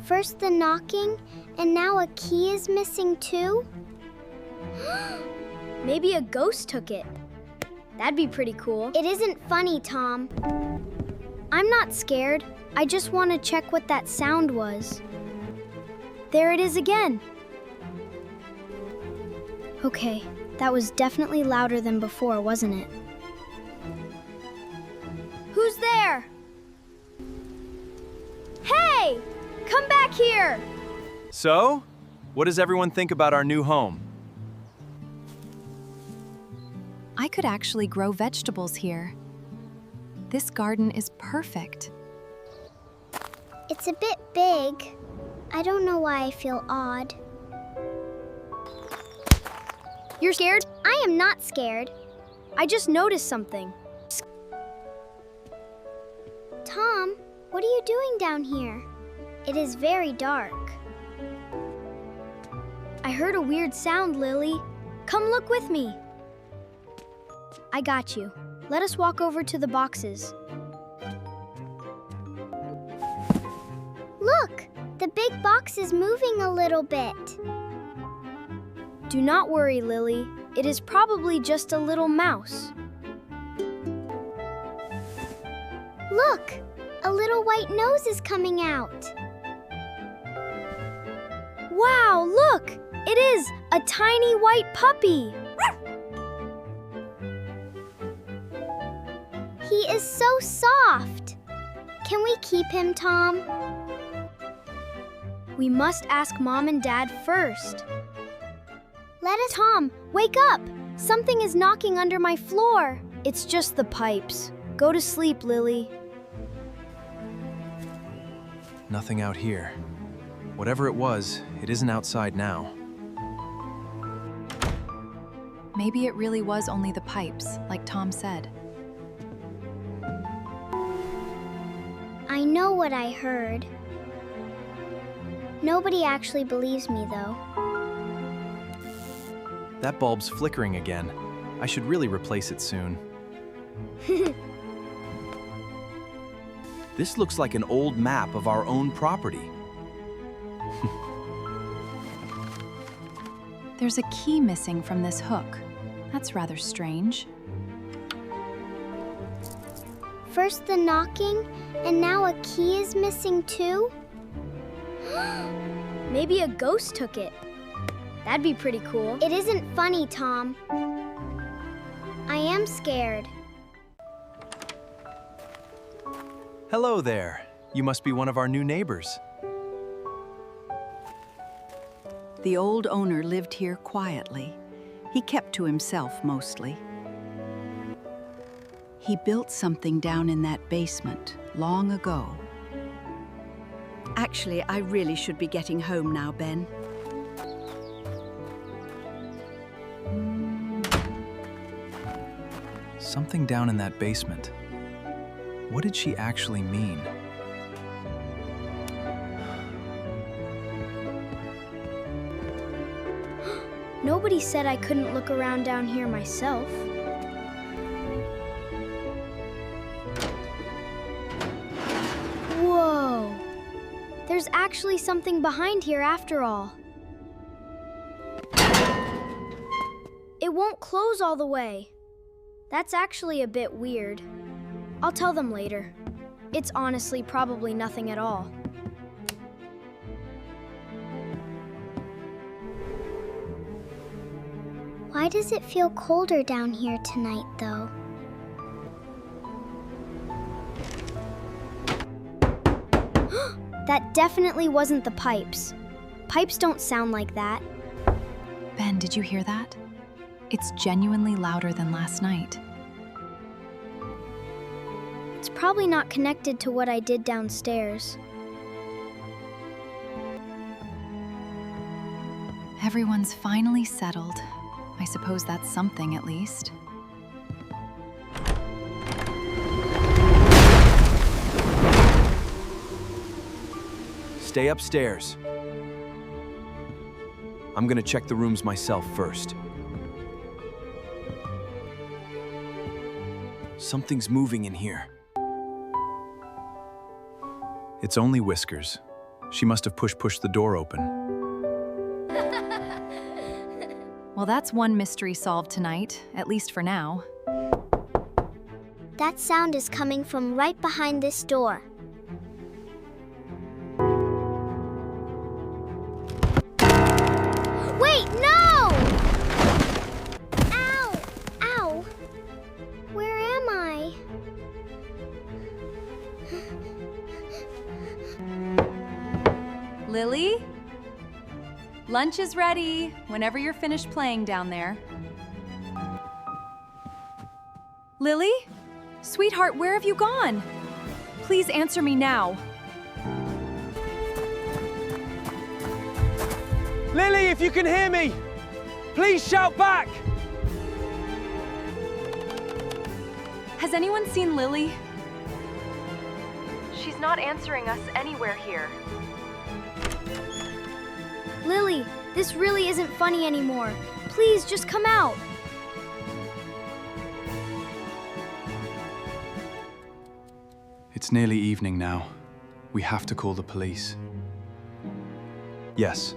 First the knocking, and now a key is missing too? Maybe a ghost took it. That'd be pretty cool. It isn't funny, Tom. I'm not scared. I just want to check what that sound was. There it is again. Okay, that was definitely louder than before, wasn't it? Who's there? Hey! Come back here! So, what does everyone think about our new home? I could actually grow vegetables here. This garden is perfect. It's a bit big. I don't know why I feel odd. You're scared? I am not scared. I just noticed something. Tom, what are you doing down here? It is very dark. I heard a weird sound, Lily. Come look with me. I got you. Let us walk over to the boxes. Look, the big box is moving a little bit. Do not worry, Lily. It is probably just a little mouse. Look, a little white nose is coming out. Wow, look! It is a tiny white puppy. He is so soft. Can we keep him, Tom? We must ask Mom and Dad first. Let us. Tom, wake up! Something is knocking under my floor. It's just the pipes. Go to sleep, Lily. Nothing out here. Whatever it was, it isn't outside now. Maybe it really was only the pipes, like Tom said. I know what I heard. Nobody actually believes me, though. That bulb's flickering again. I should really replace it soon. This looks like an old map of our own property. There's a key missing from this hook. That's rather strange. First the knocking, and now a key is missing too? Maybe a ghost took it. That'd be pretty cool. It isn't funny, Tom. I am scared. Hello there. You must be one of our new neighbors. The old owner lived here quietly. He kept to himself mostly. He built something down in that basement long ago. Actually, I really should be getting home now, Ben. Something down in that basement. What did she actually mean? Nobody said I couldn't look around down here myself. Whoa! There's actually something behind here after all. It won't close all the way. That's actually a bit weird. I'll tell them later. It's honestly probably nothing at all. Why does it feel colder down here tonight, though? That definitely wasn't the pipes. Pipes don't sound like that. Ben, did you hear that? It's genuinely louder than last night. It's probably not connected to what I did downstairs. Everyone's finally settled. I suppose that's something, at least. Stay upstairs. I'm gonna check the rooms myself first. Something's moving in here. It's only Whiskers. She must have pushed the door open. Well, that's one mystery solved tonight, at least for now. That sound is coming from right behind this door. Wait, no! Ow! Ow! Where am I? Lily? Lunch is ready, whenever you're finished playing down there. Lily? Sweetheart, where have you gone? Please answer me now. Lily, if you can hear me, please shout back! Has anyone seen Lily? She's not answering us anywhere here. Lily, this really isn't funny anymore. Please, just come out. It's nearly evening now. We have to call the police. Yes.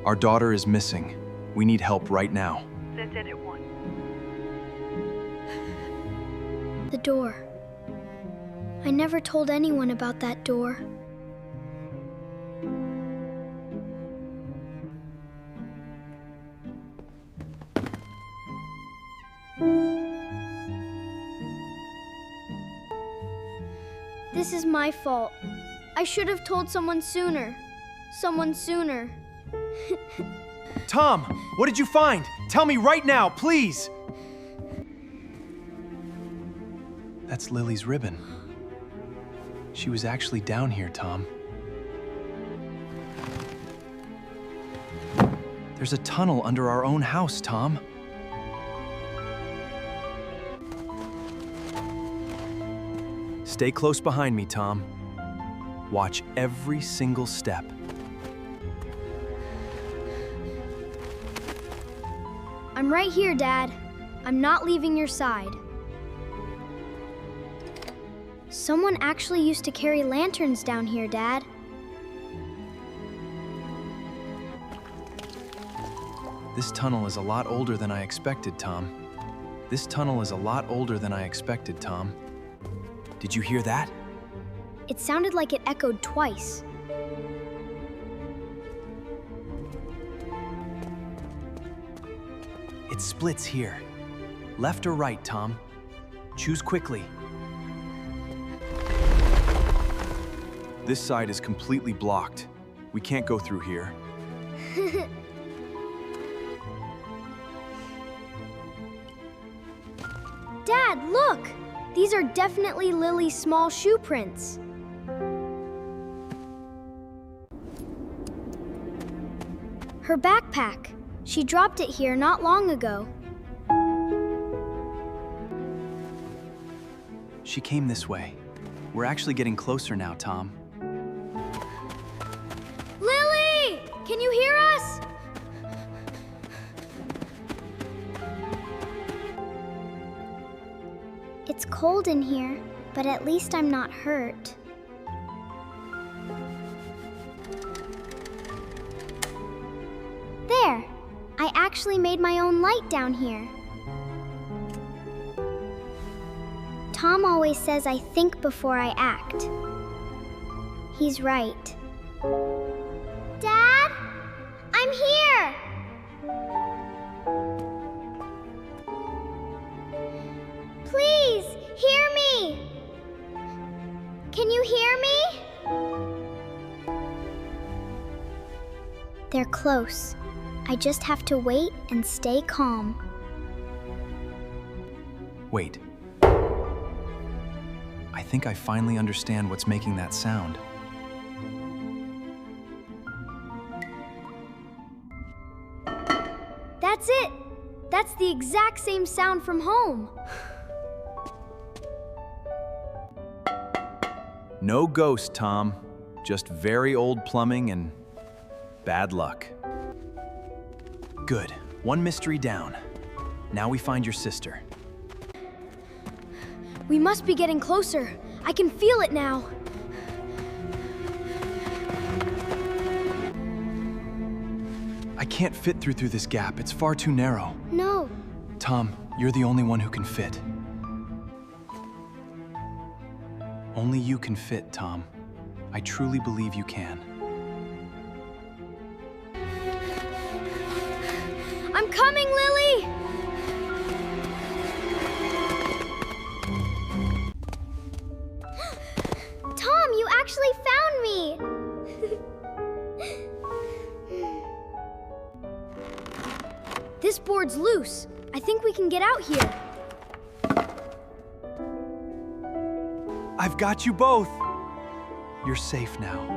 Our daughter is missing. We need help right now. The door. I never told anyone about that door. This is my fault. I should have told someone sooner. Someone sooner. Tom, what did you find? Tell me right now, please! That's Lily's ribbon. She was actually down here, Tom. There's a tunnel under our own house, Tom. Stay close behind me, Tom. Watch every single step. I'm right here, Dad. I'm not leaving your side. Someone actually used to carry lanterns down here, Dad. This tunnel is a lot older than I expected, Tom. This tunnel is a lot older than I expected, Tom. Did you hear that? It sounded like it echoed twice. It splits here. Left or right, Tom? Choose quickly. This side is completely blocked. We can't go through here. Dad, look! These are definitely Lily's small shoe prints. Her backpack. She dropped it here not long ago. She came this way. We're actually getting closer now, Tom. Lily! Can you hear us? It's cold in here, but at least I'm not hurt. There! I actually made my own light down here. Tom always says I think before I act. He's right. Dad? I'm here! Please, hear me! Can you hear me? They're close. I just have to wait and stay calm. Wait. I think I finally understand what's making that sound. That's it! That's the exact same sound from home. No ghost, Tom. Just very old plumbing and bad luck. Good. One mystery down. Now we find your sister. We must be getting closer. I can feel it now. I can't fit through this gap. It's far too narrow. No. Tom, you're the only one who can fit. Only you can fit, Tom. I truly believe you can. I'm coming, Lily! Tom, you actually found me! This board's loose. I think we can get out here. I've got you both. You're safe now.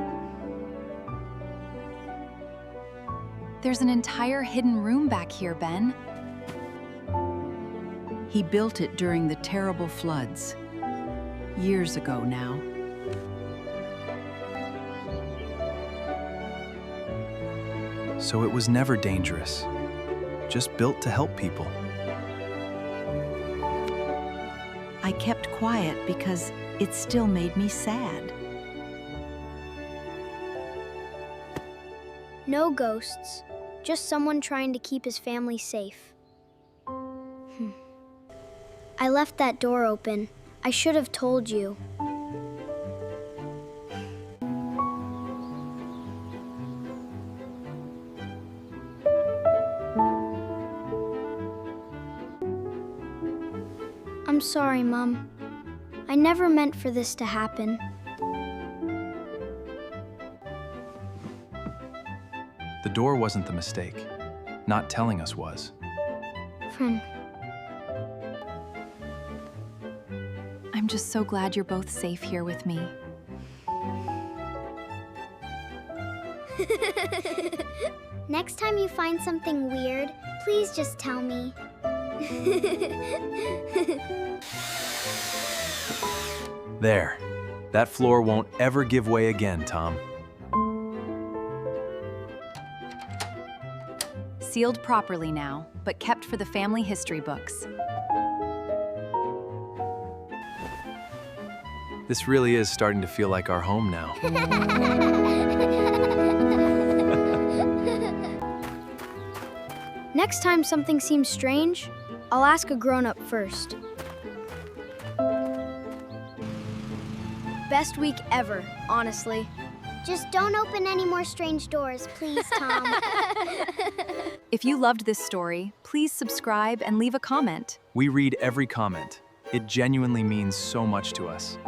There's an entire hidden room back here, Ben. He built it during the terrible floods. Years ago now. So it was never dangerous. Just built to help people. I kept quiet because it still made me sad. No ghosts. Just someone trying to keep his family safe. I left that door open. I should have told you. I'm sorry, Mom. I never meant for this to happen. The door wasn't the mistake. Not telling us was. Friend. I'm just so glad you're both safe here with me. Next time you find something weird, please just tell me. There. That floor won't ever give way again, Tom. Sealed properly now, but kept for the family history books. This really is starting to feel like our home now. Next time something seems strange, I'll ask a grown-up first. Best week ever, honestly. Just don't open any more strange doors, please, Tom. If you loved this story, please subscribe and leave a comment. We read every comment. It genuinely means so much to us.